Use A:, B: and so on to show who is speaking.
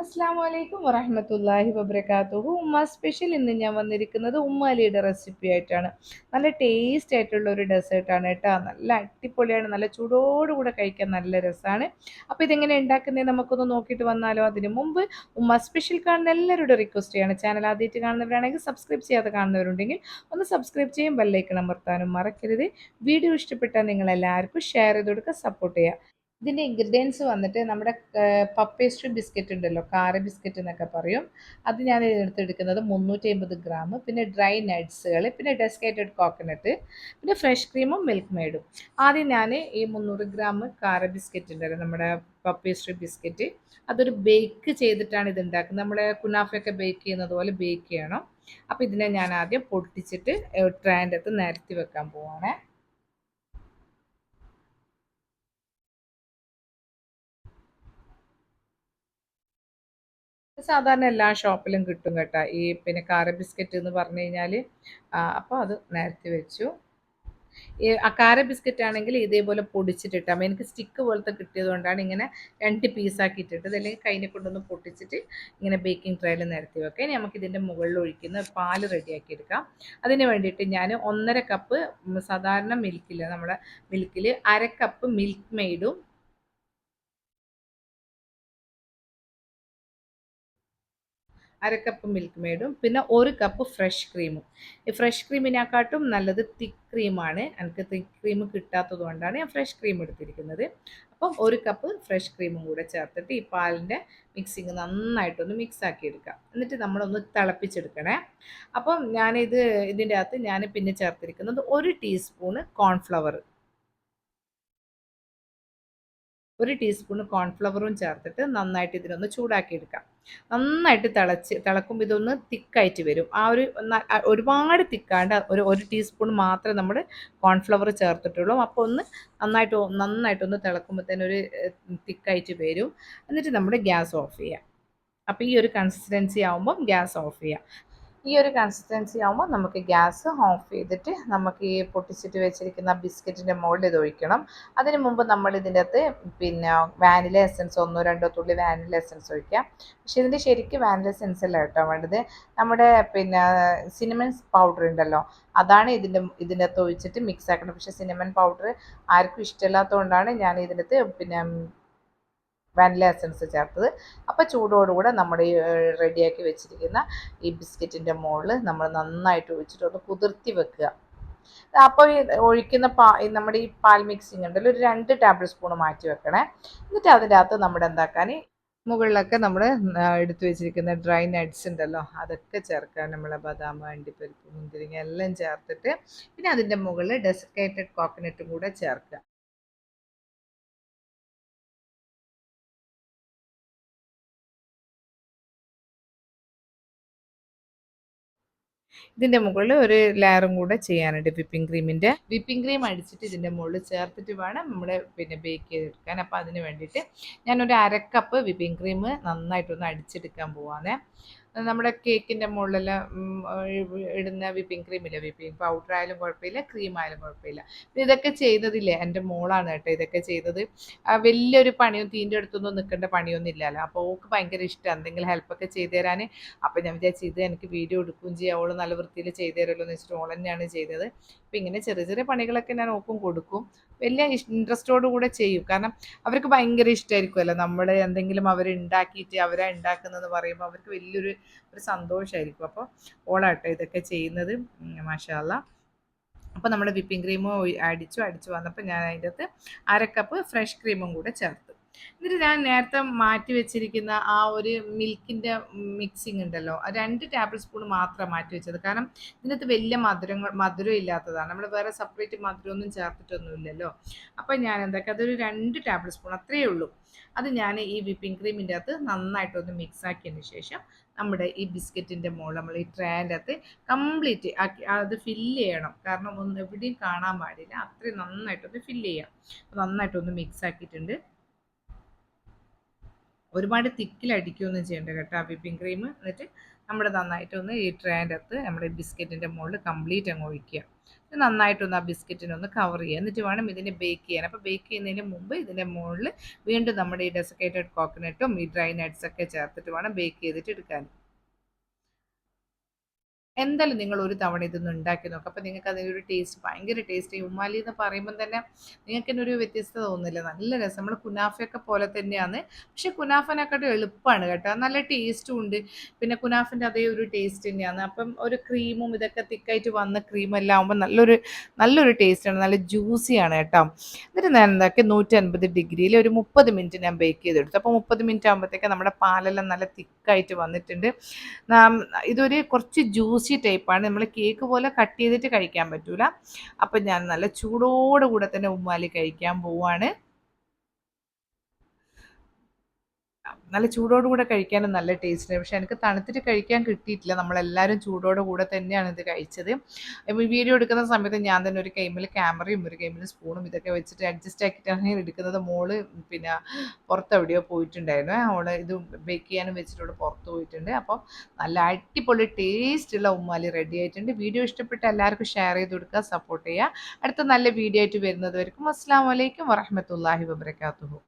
A: അസ്സാം വലൈക്കും വറഹമത്തല്ലാഹി വബർക്കാത്തുഹു. ഉമ്മ സ്പെഷ്യൽ ഇന്ന് ഞാൻ വന്നിരിക്കുന്നത് ഉമ്മാലിയുടെ റെസിപ്പി ആയിട്ടാണ്. നല്ല ടേസ്റ്റ് ആയിട്ടുള്ള ഒരു ഡെസേർട്ടാണ് കേട്ടോ. നല്ല അടിപൊളിയാണ്. നല്ല ചൂടോടുകൂടെ കഴിക്കാൻ നല്ല രസമാണ്. അപ്പോൾ ഇതെങ്ങനെ ഉണ്ടാക്കുന്നത് നമുക്കൊന്ന് നോക്കിയിട്ട് വന്നാലോ. അതിന് മുമ്പ് ഉമ്മ സ്പെഷ്യൽ കാണുന്ന എല്ലാവരുടെ റിക്വസ്റ്റ് ചെയ്യാണ്. ചാനൽ ആദ്യമായിട്ട് കാണുന്നവരാണെങ്കിൽ സബ്സ്ക്രൈബ് ചെയ്യാതെ കാണുന്നവരുണ്ടെങ്കിൽ ഒന്ന് സബ്സ്ക്രൈബ് ചെയ്യും, ബെല്ലൈക്കൺ അമർത്താനും മറക്കരുത്. വീഡിയോ ഇഷ്ടപ്പെട്ടാൽ നിങ്ങൾ എല്ലാവർക്കും ഷെയർ ചെയ്ത് കൊടുക്കുക, സപ്പോർട്ട് ചെയ്യുക. ഇതിൻ്റെ ഇൻഗ്രീഡിയൻസ് വന്നിട്ട് നമ്മുടെ പപ്പേസ്ട്രി ബിസ്ക്കറ്റ് ഉണ്ടല്ലോ, കാര ബിസ്ക്കറ്റ് എന്നൊക്കെ പറയും. അത് ഞാൻ എടുത്തെടുക്കുന്നത് 350 ഗ്രാം. പിന്നെ ഡ്രൈ നട്ട്സുകൾ, പിന്നെ ഡെസ്കേറ്റഡ് കോക്കനട്ട്, പിന്നെ ഫ്രഷ് ക്രീമും മിൽക്ക് മെയ്ഡും. ആദ്യം ഞാൻ ഈ 300 ഗ്രാം കാര ബിസ്ക്കറ്റ് ഉണ്ടല്ലോ, നമ്മുടെ പപ്പേസ്ട്രി ബിസ്ക്കറ്റ്, അതൊരു ബേക്ക് ചെയ്തിട്ടാണ് ഇത് ഉണ്ടാക്കുന്നത്. നമ്മളെ കുനാഫയൊക്കെ ബേക്ക് ചെയ്യുന്നത് പോലെ ബേക്ക് ചെയ്യണം. അപ്പോൾ ഇതിനെ ഞാൻ ആദ്യം പൊട്ടിച്ചിട്ട് ട്രാൻ്റെ അകത്ത് നിരത്തി വെക്കാൻ പോവാണ്. സാധാരണ എല്ലാ ഷോപ്പിലും കിട്ടും കേട്ടോ ഈ പിന്നെ കാര ബിസ്ക്കറ്റ് എന്ന് പറഞ്ഞു കഴിഞ്ഞാൽ. അപ്പോൾ അത് നേരത്തെ വെച്ചു. ഈ കാര ബിസ്ക്കറ്റ് ആണെങ്കിൽ ഇതേപോലെ പൊടിച്ചിട്ടിട്ടാൽ എനിക്ക് സ്റ്റിക്ക് പോലത്തെ കിട്ടിയത് കൊണ്ടാണ് ഇങ്ങനെ 2 പീസാക്കി ഇട്ടിട്ടത്. അല്ലെങ്കിൽ കൈനെ കൊണ്ടൊന്ന് പൊട്ടിച്ചിട്ട് ഇങ്ങനെ ബേക്കിംഗ് ട്രേയിൽ നിരത്തി വെക്കാം. ഇനി നമുക്ക് ഇതിൻ്റെ മുകളിൽ ഒഴിക്കുന്ന പാല് റെഡിയാക്കി എടുക്കാം. അതിന് വേണ്ടിയിട്ട് ഞാൻ 1.5 കപ്പ് സാധാരണ മിൽക്കിൽ, നമ്മുടെ മിൽക്കിൽ 1/2 കപ്പ് മിൽക്ക് മെയ്ഡും, 1/2 കപ്പ് മിൽക്ക് മെയ്ഡും, പിന്നെ 1 കപ്പ് ഫ്രഷ് ക്രീമും. ഈ ഫ്രഷ് ക്രീമിനെക്കാട്ടും നല്ലത് തിക്ക് ക്രീമാണ്. എനിക്ക് തിക്ക് ക്രീം കിട്ടാത്തത് കൊണ്ടാണ് ഞാൻ ഫ്രഷ് ക്രീം എടുത്തിരിക്കുന്നത്. അപ്പം 1 കപ്പ് ഫ്രഷ് ക്രീമും കൂടെ ചേർത്തിട്ട് ഈ പാലിൻ്റെ മിക്സിങ് നന്നായിട്ടൊന്ന് മിക്സ് ആക്കി എടുക്കാം. എന്നിട്ട് നമ്മളൊന്ന് തിളപ്പിച്ചെടുക്കണേ. അപ്പം ഇതിൻ്റെ അകത്ത് ഞാൻ പിന്നെ ചേർത്തിരിക്കുന്നത് 1 ടീസ്പൂണ് കോൺഫ്ലവർ, 1 ടീസ്പൂൺ കോൺഫ്ലവറും ചേർത്തിട്ട് നന്നായിട്ട് ഇതിനൊന്ന് ചൂടാക്കി എടുക്കാം. നന്നായിട്ട് തിളക്കുമ്പോൾ ഇതൊന്ന് തിക്കായിട്ട് വരും. ഒരുപാട് തിക്കാണ്ട് ഒരു ടീസ്പൂൺ മാത്രമേ നമ്മൾ കോൺഫ്ലവർ ചേർത്തിട്ടുള്ളൂ. അപ്പോൾ ഒന്ന് നന്നായിട്ടൊന്ന് തിളക്കുമ്പോഴത്തേനും ഒരു തിക്കായിട്ട് വരും. എന്നിട്ട് നമ്മൾ ഗ്യാസ് ഓഫ് ചെയ്യാം. അപ്പോൾ ഈ ഒരു കൺസിസ്റ്റൻസി ആകുമ്പം ഗ്യാസ് ഓഫ് ചെയ്യാം. ഈ ഒരു കൺസിസ്റ്റൻസി ആകുമ്പോൾ നമുക്ക് ഗ്യാസ് ഓഫ് ചെയ്തിട്ട് നമുക്ക് ഈ പൊട്ടിച്ചിട്ട് വെച്ചിരിക്കുന്ന ബിസ്ക്കറ്റിൻ്റെ മുകളിൽ ഇത് ഒഴിക്കണം. അതിന് മുമ്പ് നമ്മൾ ഇതിൻ്റെ അകത്ത് പിന്നെ വാനില എസൻസ് 1-2 തുള്ളി വാനില എസൻസ് ഒഴിക്കാം. പക്ഷേ ഇതിൻ്റെ ശരിക്കും വാനില എസൻസ് അല്ല കേട്ടോ വേണ്ടത്. നമ്മുടെ പിന്നെ സിനമൺ പൗഡർ ഉണ്ടല്ലോ, അതാണ് ഇതിൻ്റെ അകത്ത് ഒഴിച്ചിട്ട് മിക്സ് ആക്കണം. പക്ഷേ സിനമൺ പൗഡർ ആർക്കും ഇഷ്ടമില്ലാത്തതുകൊണ്ടാണ് ഞാൻ ഇതിൻ്റെ അകത്ത് പിന്നെ വാനില എസൻസ് ചേർത്തത്. അപ്പോൾ ചൂടോടുകൂടെ നമ്മുടെ ഈ റെഡിയാക്കി വെച്ചിരിക്കുന്ന ഈ ബിസ്ക്കറ്റിൻ്റെ മുകളിൽ നമ്മൾ നന്നായിട്ട് ഒഴിച്ചിട്ട് ഒന്ന് കുതിർത്തി വെക്കുക. അപ്പോൾ ഈ ഒഴിക്കുന്ന നമ്മുടെ ഈ പാൽ മിക്സിങ് ഉണ്ടല്ലോ, ഒരു 2 ടേബിൾ സ്പൂൺ മാറ്റി വെക്കണേ. എന്നിട്ട് അതിൻ്റെ അകത്ത് നമ്മുടെ എന്താക്കാൻ, മുകളിലൊക്കെ നമ്മൾ എടുത്തു വെച്ചിരിക്കുന്ന ഡ്രൈ നട്ട്സ് ഉണ്ടല്ലോ അതൊക്കെ ചേർക്കാൻ, നമ്മളെ ബദാം, അണ്ടിപ്പരിപ്പ്, മുന്തിരിങ്ങ എല്ലാം ചേർത്തിട്ട് പിന്നെ അതിൻ്റെ മുകളിൽ ഡെസിക്കേറ്റഡ് കോക്കനട്ടും കൂടെ ചേർക്കുക. ഇതിൻ്റെ മുകളിൽ ഒരു ലെയറും കൂടെ ചെയ്യാനുണ്ട് വിപ്പിംഗ് ക്രീം അടിച്ചിട്ട് ഇതിൻ്റെ മുകളിൽ ചേർത്തിട്ട് വേണം നമ്മൾ പിന്നെ ബേക്ക് ചെയ്തെടുക്കാൻ. അപ്പോൾ അതിന് വേണ്ടിയിട്ട് ഞാനൊരു 1/2 കപ്പ് വിപ്പിംഗ് ക്രീം നന്നായിട്ടൊന്ന് അടിച്ചെടുക്കാൻ പോവാണ്. നമ്മുടെ കേക്കിൻ്റെ മുകളിലെല്ലാം ഇടുന്ന വിപ്പിംഗ് ക്രീമില്ല, വിപ്പിംഗ് പൗഡർ ആയാലും കുഴപ്പമില്ല, ക്രീം ആയാലും കുഴപ്പമില്ല. ഇതൊക്കെ ചെയ്തതില്ലേ എൻ്റെ മോളാണ് കേട്ടോ ഇതൊക്കെ ചെയ്തത്. വലിയൊരു പണിയും തീൻ്റെ അടുത്തൊന്നും നിൽക്കേണ്ട പണിയൊന്നും ഇല്ലല്ലോ. അപ്പോൾ ഓൾക്ക് ഭയങ്കര ഇഷ്ടമാണ് എന്തെങ്കിലും ഹെൽപ്പൊക്കെ ചെയ്തു തരാൻ. അപ്പോൾ ഞാൻ വിചാരിച്ചു ഇത് എനിക്ക് വീഡിയോ എടുക്കുകയും ചെയ്യാം, അവൾ നല്ല വൃത്തിയിൽ ചെയ്തു തരുമല്ലോ എന്ന് വെച്ചിട്ട് ഓൾ തന്നെയാണ് ചെയ്തത്. അപ്പോൾ ഇങ്ങനെ ചെറിയ ചെറിയ പണികളൊക്കെ ഞാൻ ഓൾക്കും കൊടുക്കും. വലിയ ഇൻട്രസ്റ്റോടു കൂടെ ചെയ്യും. കാരണം അവർക്ക് ഭയങ്കര ഇഷ്ടമായിരിക്കുമല്ലോ നമ്മൾ എന്തെങ്കിലും അവരുണ്ടാക്കിയിട്ട് അവരാ ഉണ്ടാക്കുന്നതെന്ന് പറയുമ്പോൾ അവർക്ക് വലിയൊരു സന്തോഷമായിരിക്കും. അപ്പോൾ ഓളാട്ടോ ഇതൊക്കെ ചെയ്യുന്നത്. മാഷാ അല്ലാ. അപ്പോൾ നമ്മുടെ വിപ്പിംഗ് ക്രീമും അടിച്ചു വന്നപ്പോൾ ഞാൻ അതിൻ്റെ അകത്ത് 1/2 കപ്പ് ഫ്രഷ് ക്രീമും കൂടെ ചേർത്തു. എന്നിട്ട് ഞാൻ നേരത്തെ മാറ്റി വെച്ചിരിക്കുന്ന ആ ഒരു മിൽക്കിൻ്റെ മിക്സിങ് ഉണ്ടല്ലോ, 2 ടേബിൾ സ്പൂൺ മാത്രം മാറ്റി വെച്ചത്. കാരണം ഇതിനകത്ത് വലിയ മധുരം ഇല്ലാത്തതാണ്, നമ്മൾ വേറെ സെപ്പറേറ്റ് മധുരമൊന്നും ചേർത്തിട്ടൊന്നുമില്ലല്ലോ. അപ്പം ഞാൻ എന്താക്കുക, അതൊരു 2 ടേബിൾ സ്പൂൺ അത്രയേ ഉള്ളൂ. അത് ഞാൻ ഈ വിപ്പിംഗ് ക്രീമിൻ്റെ അകത്ത് നന്നായിട്ടൊന്ന് മിക്സ് ആക്കിയതിന് ശേഷം നമ്മുടെ ഈ ബിസ്ക്കറ്റിൻ്റെ മുകളിൽ നമ്മൾ ഈ ട്രേൻ്റെ അകത്ത് കംപ്ലീറ്റ് ആക്കി അത് ഫില്ല് ചെയ്യണം. കാരണം ഒന്നും എവിടെയും കാണാൻ പാടില്ല, അത്രയും നന്നായിട്ടൊന്ന് ഫില്ല് ചെയ്യാം. നന്നായിട്ടൊന്ന് മിക്സ് ആക്കിയിട്ടുണ്ട്. ഒരുപാട് തിക്കിലടിക്കുകയൊന്നും ചെയ്യേണ്ട കേട്ടോ വിപ്പിംഗ് ക്രീം. എന്നിട്ട് നമ്മുടെ നന്നായിട്ടൊന്ന് ഈ ട്രേൻ്റെ അകത്ത് നമ്മുടെ ബിസ്ക്കറ്റിൻ്റെ മുകളിൽ കംപ്ലീറ്റ് അങ്ങ് ഒഴിക്കുക. നന്നായിട്ടൊന്ന് ആ ബിസ്ക്കറ്റിനൊന്ന് കവർ ചെയ്യുക. എന്നിട്ട് വേണം ഇതിനെ ബേക്ക് ചെയ്യാൻ. അപ്പോൾ ബേക്ക് ചെയ്യുന്നതിന് മുമ്പ് ഇതിൻ്റെ മുകളിൽ വീണ്ടും നമ്മുടെ ഈ ഡെസിക്കേറ്റഡ് കോക്കനട്ടും ഈ ഡ്രൈ നട്ട്സ് ഒക്കെ ചേർത്തിട്ട് വേണം ബേക്ക് ചെയ്തിട്ട് എടുക്കാൻ. എന്തായാലും നിങ്ങൾ ഒരു തവണ ഇതൊന്ന് ഉണ്ടാക്കി നോക്കുക. അപ്പോൾ നിങ്ങൾക്ക് അതിനൊരു ടേസ്റ്റ് ഭയങ്കര ടേസ്റ്റ്. ഈ ഉമ്മാലി എന്ന് പറയുമ്പോൾ തന്നെ നിങ്ങൾക്ക് തന്നെ ഒരു വ്യത്യസ്തത തോന്നില്ല. നല്ല രസം. നമ്മൾ കുനാഫയൊക്കെ പോലെ തന്നെയാണ്. പക്ഷേ കുനാഫനെക്കാട്ടും എളുപ്പമാണ് കേട്ടോ. നല്ല ടേസ്റ്റും ഉണ്ട്. പിന്നെ കുനാഫിൻ്റെ അതേ ഒരു ടേസ്റ്റ് തന്നെയാണ്. അപ്പം ഒരു ക്രീമും ഇതൊക്കെ തിക്കായിട്ട് വന്ന ക്രീമെല്ലാം ആകുമ്പോൾ നല്ലൊരു ടേസ്റ്റാണ്. നല്ല ജ്യൂസിയാണ് കേട്ടോ. എന്നിട്ട് ഞാൻ എന്താക്കി 150 ഡിഗ്രിയിൽ ഒരു 30 മിനിറ്റ് ഞാൻ ബേക്ക് ചെയ്തെടുത്തു. അപ്പോൾ 30 മിനിറ്റ് ആകുമ്പോഴത്തേക്ക് നമ്മുടെ പാലെല്ലാം നല്ല തിക്കായിട്ട് വന്നിട്ടുണ്ട്. ഇതൊരു കുറച്ച് ജ്യൂസി ടൈപ്പാണ്. നമ്മൾ കേക്ക് പോലെ കട്ട് ചെയ്തിട്ട് കഴിക്കാൻ പറ്റൂല. അപ്പം ഞാൻ നല്ല ചൂടോട് കൂടെ തന്നെ ഉമ്മാലി കഴിക്കാൻ പോവാണ്. നല്ല ചൂടോട് കൂടെ കഴിക്കാനും നല്ല ടേസ്റ്റാണ്. പക്ഷെ എനിക്ക് തണുത്തിട്ട് കഴിക്കാൻ കിട്ടിയിട്ടില്ല. നമ്മളെല്ലാവരും ചൂടോട് കൂടെ തന്നെയാണ് ഇത് കഴിച്ചത്. വീഡിയോ എടുക്കുന്ന സമയത്ത് ഞാൻ തന്നെ ഒരു കൈമിൽ ക്യാമറയും ഒരു കൈമിൽ സ്പൂണും ഇതൊക്കെ വെച്ചിട്ട് അഡ്ജസ്റ്റ് ആക്കിയിട്ടാണ് എടുക്കുന്നത്. മോള് പിന്നെ പുറത്തെവിടെയോ പോയിട്ടുണ്ടായിരുന്നു. അവൾ ഇത് ബേക്ക് ചെയ്യാനും വെച്ചിട്ട് പുറത്ത് പോയിട്ടുണ്ട്. അപ്പം നല്ല അടിപൊളി ടേസ്റ്റുള്ള ഉമ്മാലി റെഡി ആയിട്ടുണ്ട്. വീഡിയോ ഇഷ്ടപ്പെട്ട എല്ലാവർക്കും ഷെയർ ചെയ്ത് കൊടുക്കുക, സപ്പോർട്ട് ചെയ്യുക. അടുത്ത നല്ല വീഡിയോ ആയിട്ട് വരുന്നത് വரைക്കും അസ്സലാമു അലൈക്കും വറഹ്മത്തുള്ളാഹി വബറകാതുഹു.